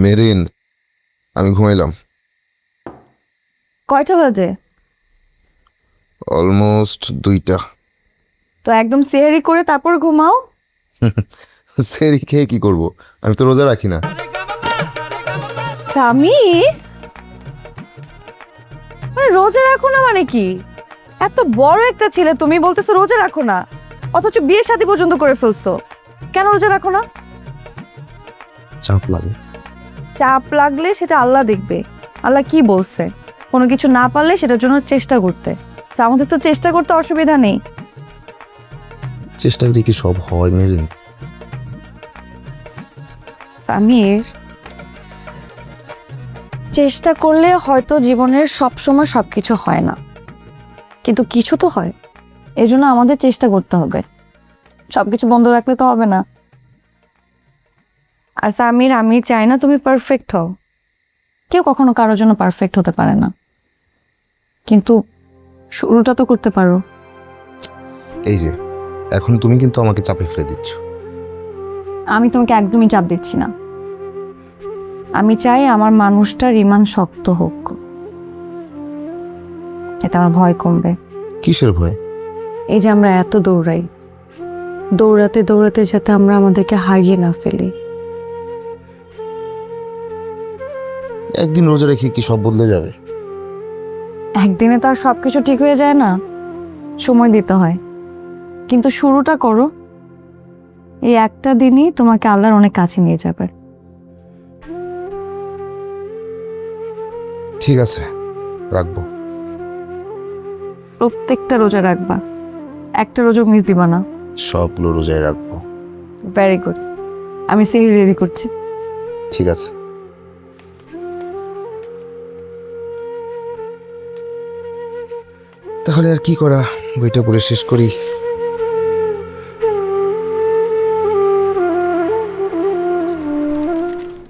Marine, আমি ঘুমাইলাম। কয়টা বাজে? অলমোস্ট 2টা। তো একদম সেহারি করে তারপর ঘুমাও। সেরি খেয়ে কি করব? আমি তো রোজা রাখি না। স্বামী, মানে রোজা রাখো না মানে কি? এত বড় একটা ছেলে তুমি বলতেছো রোজা রাখো না, অথচ বিয়ে শাদী পর্যন্ত করে ফেলছো। কেন রোজা রাখো না? চাপ লাগে। চাপ লাগলে সেটা আল্লাহ দেখবে। আল্লাহ কি বলছে? কোনো কিছু না পারলে সেটার জন্য চেষ্টা করতে। তো আমাদের তো চেষ্টা করতে অসুবিধা নেই। চেষ্টা করি কি সব হয় মেরিন? সামির, চেষ্টা করলে হয়তো জীবনের সবসময় সবকিছু হয় না, কিন্তু কিছু তো হয়। এই জন্য আমাদের চেষ্টা করতে হবে, সবকিছু বন্ধ রাখলে তো হবে না। আর সামির, আমি চাই না তুমি পারফেক্ট হও। কেউ কখনো কারোর জন্য পারফেক্ট হতে পারে না, কিন্তু শুরুটা তো করতে পারো। এই যে এখন তুমি কিন্তু আমাকে চাপে ফেলে দিচ্ছ। আমি তোমাকে একদমই চাপ দিচ্ছি না। আমি চাই আমার মানুষটার ইমান শক্ত হোক, এতে আমার ভয় কমবে। কিসের ভয়? এই যে আমরা এত দৌড়াই, দৌড়াতে দৌড়াতে যাতে আমরা আমাদেরকে হারিয়ে না ফেলি। একদিন রোজা রেখে কি সব বদলে যাবে? একদিনে তো আর সবকিছু ঠিক হয়ে যায় না, সময় দিতে হয়। কিন্তু শুরুটা করো, এই একটা দিনই তোমাকে আল্লাহর অনেক কাছে নিয়ে যাবে। ঠিক আছে, রাখবো। প্রত্যেকটা রোজা রাখবা, একটা রোজা মিস দিবা না। সবগুলো রোজায় রাখবো। Very good. আমি সেহরি রেডি করছি। ঠিক আছে। তাহলে আর কি করা, বইটা পড়ে শেষ করি।